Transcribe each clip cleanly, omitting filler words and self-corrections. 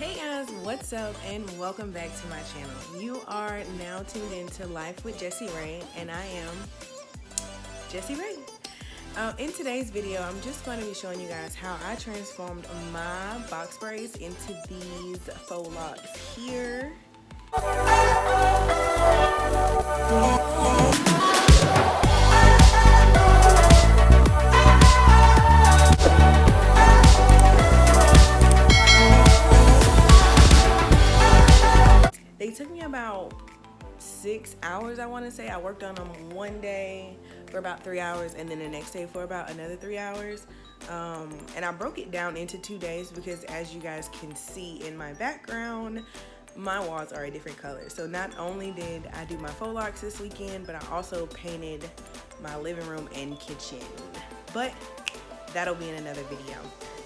Hey guys, what's up and welcome back to my channel. You are now tuned into Life with Jessie Rae and I am Jessie Rae. In today's video, I'm just going to be showing you guys how I transformed my box braids into these faux locks here. They took me about 6 hours, I want to say. I worked on them one day for about 3 hours and then the next day for about another 3 hours. And I broke it down into 2 days because, as you guys can see in my background, my walls are a different color. So not only did I do my faux locks this weekend, but I also painted my living room and kitchen. But that'll be in another video.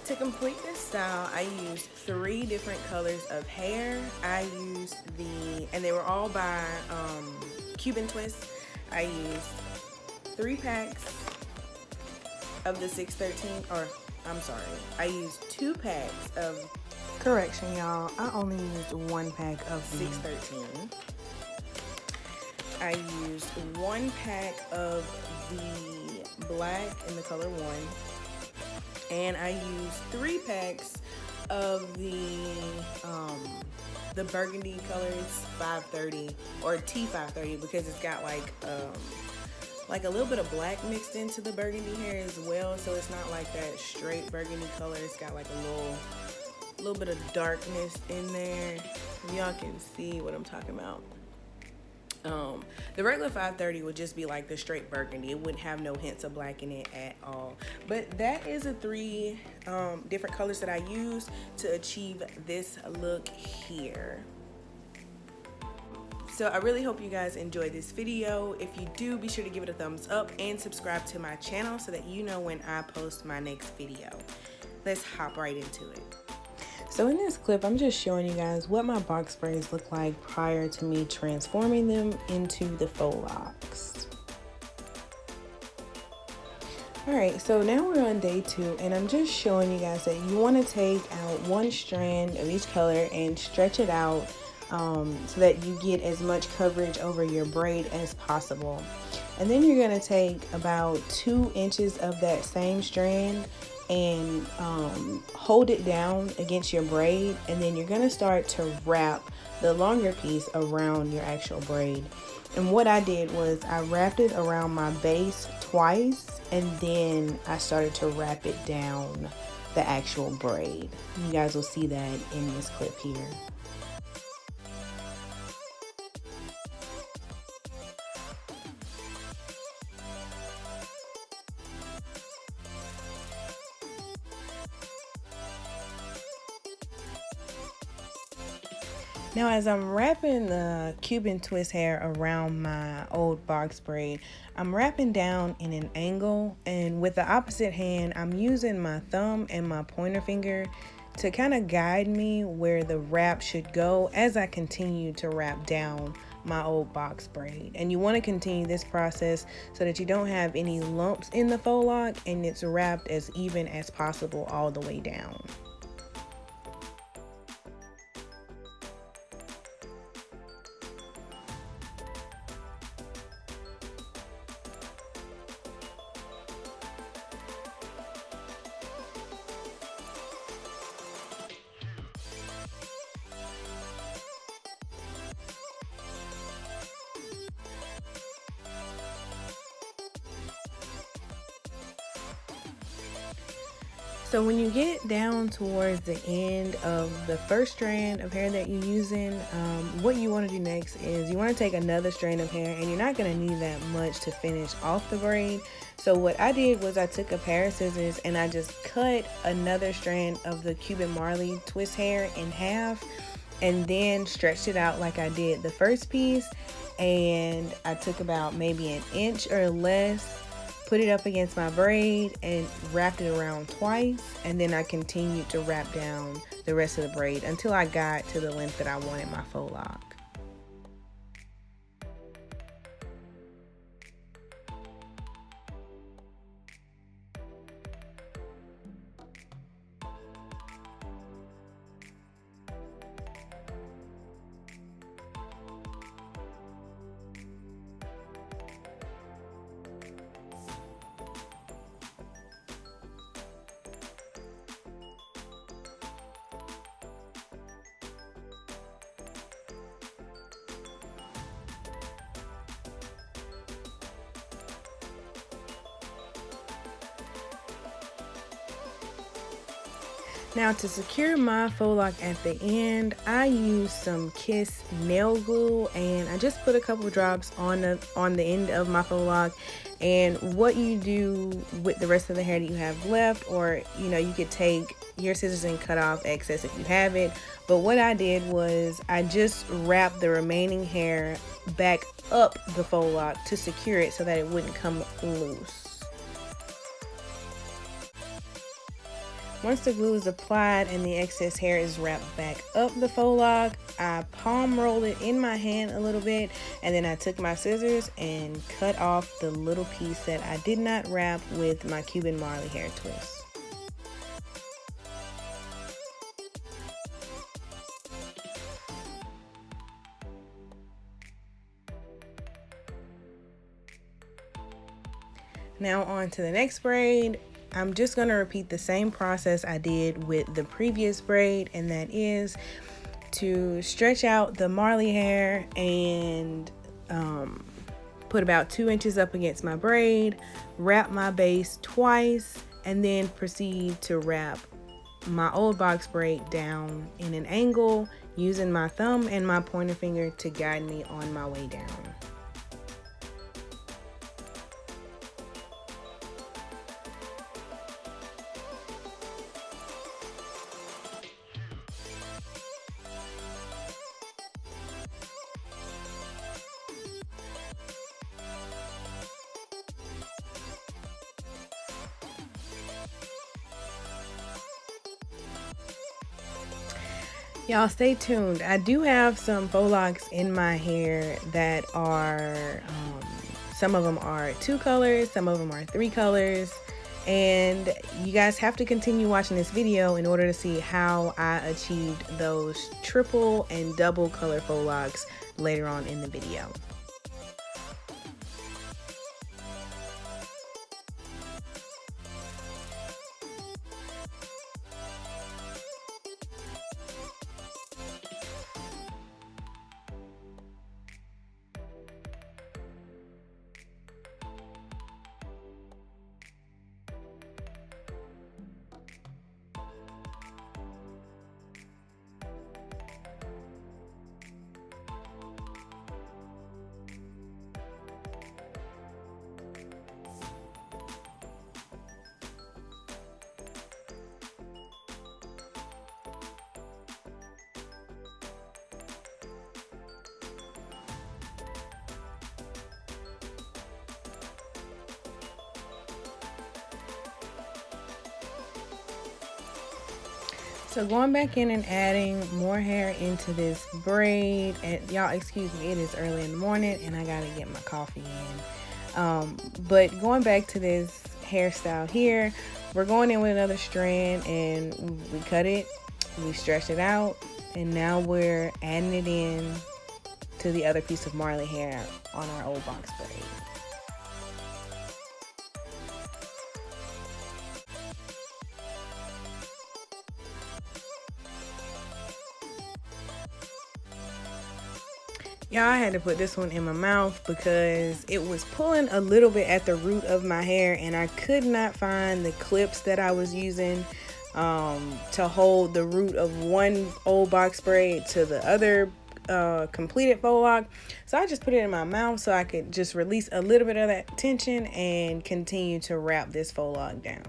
To complete this style, I used 3 different colors of hair. I used and they were all by Cuban Twist. I used 3 packs of the 613, or I'm sorry, I used 2 packs of, correction y'all, I only used 1 pack of 613. I used 1 pack of the black in the color 1. And I used 3 packs of the burgundy color. It's 530 or T530 because it's got like a little bit of black mixed into the burgundy hair as well. So it's not like that straight burgundy color. It's got like a little bit of darkness in there. Y'all can see what I'm talking about. The regular 530 would just be like the straight burgundy. It wouldn't have no hints of black in it at all. But that is the 3 different colors that I used to achieve this look here. So I really hope you guys enjoyed this video. If you do, be sure to give it a thumbs up and subscribe to my channel so that you know when I post my next video. Let's hop right into it. So in this clip, I'm just showing you guys what my box braids look like prior to me transforming them into the faux locks. Alright, so now we're on day 2 and I'm just showing you guys that you want to take out 1 strand of each color and stretch it out so that you get as much coverage over your braid as possible. And then you're going to take about 2 inches of that same strand and hold it down against your braid, and then you're going to start to wrap the longer piece around your actual braid. And what I did was I wrapped it around my base twice, and then I started to wrap it down the actual braid. You guys will see that in this clip here. Now, as I'm wrapping the Cuban twist hair around my old box braid, I'm wrapping down in an angle, and with the opposite hand, I'm using my thumb and my pointer finger to kind of guide me where the wrap should go as I continue to wrap down my old box braid. And you want to continue this process so that you don't have any lumps in the faux lock and it's wrapped as even as possible all the way down. So when you get down towards the end of the first strand of hair that you're using, what you want to do next is you want to take another strand of hair, and you're not going to need that much to finish off the braid. So what I did was I took a pair of scissors and I just cut another strand of the Cuban Marley twist hair in half and then stretched it out like I did the first piece. And I took about maybe an inch or less, put it up against my braid and wrapped it around twice, and then I continued to wrap down the rest of the braid until I got to the length that I wanted my faux lock. Now to secure my faux lock at the end, I use some Kiss nail glue, and I just put a couple drops on the end of my faux lock. And what you do with the rest of the hair that you have left, or you could take your scissors and cut off excess if you have it. But what I did was I just wrapped the remaining hair back up the faux lock to secure it so that it wouldn't come loose. Once the glue is applied and the excess hair is wrapped back up the faux lock, I palm rolled it in my hand a little bit, and then I took my scissors and cut off the little piece that I did not wrap with my Cuban Marley hair twist. Now on to the next braid. I'm just going to repeat the same process I did with the previous braid, and that is to stretch out the Marley hair and put about 2 inches up against my braid, wrap my base twice, and then proceed to wrap my old box braid down in an angle using my thumb and my pointer finger to guide me on my way down. Y'all stay tuned. I do have some faux locks in my hair that are, some of them are 2 colors, some of them are 3 colors. And you guys have to continue watching this video in order to see how I achieved those triple and double color faux locks later on in the video. So going back in and adding more hair into this braid, and y'all excuse me, it is early in the morning and I gotta get my coffee in. But going back to this hairstyle here, we're going in with another strand and we cut it, we stretch it out, and now we're adding it in to the other piece of Marley hair on our old box braid. Y'all, I had to put this one in my mouth because it was pulling a little bit at the root of my hair and I could not find the clips that I was using to hold the root of one old box braid to the other completed faux lock. So I just put it in my mouth so I could just release a little bit of that tension and continue to wrap this faux lock down.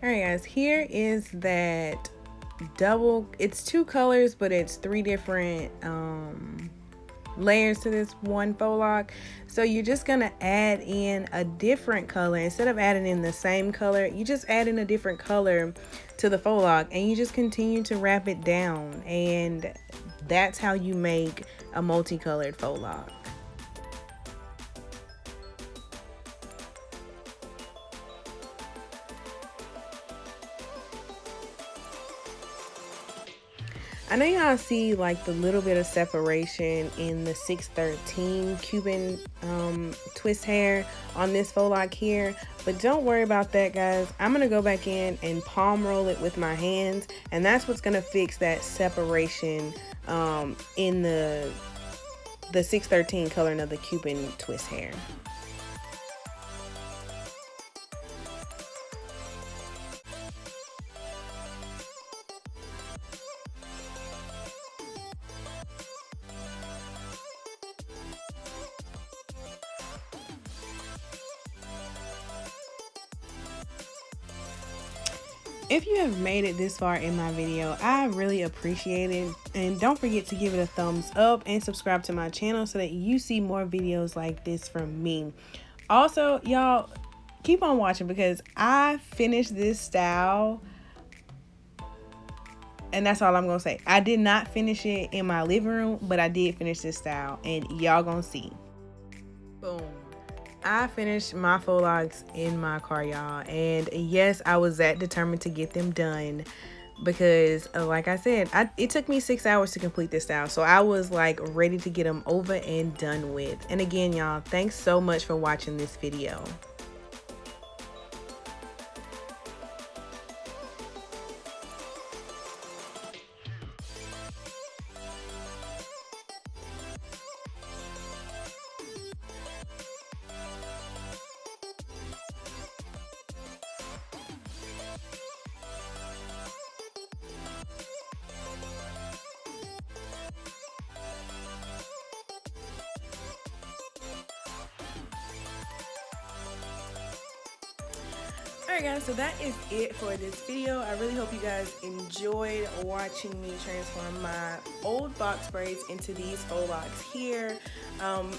Alright guys, here is that double, it's 2 colors, but it's 3 different layers to this one faux lock. So you're just gonna add in a different color. Instead of adding in the same color, you just add in a different color to the faux lock, and you just continue to wrap it down, and that's how you make a multicolored faux lock. I know y'all see like the little bit of separation in the 613 Cuban twist hair on this faux lock here, but don't worry about that, guys. I'm gonna go back in and palm roll it with my hands, and that's what's gonna fix that separation in the 613 coloring of the Cuban twist hair. If you have made it this far in my video, I really appreciate it. And don't forget to give it a thumbs up and subscribe to my channel so that you see more videos like this from me. Also, y'all, keep on watching because I finished this style. And that's all I'm gonna say. I did not finish it in my living room, but I did finish this style, and y'all gonna see. Boom. I finished my faux locks in my car, y'all, and yes, I was that determined to get them done because like I said, it took me 6 hours to complete this style, so I was like ready to get them over and done with. And again, y'all, thanks so much for watching this video. Alright guys, so that is it for this video. I really hope you guys enjoyed watching me transform my old box braids into these faux locks here.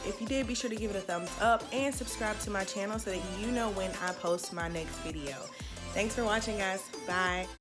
If you did, be sure to give it a thumbs up and subscribe to my channel so that you know when I post my next video. Thanks for watching, guys. Bye.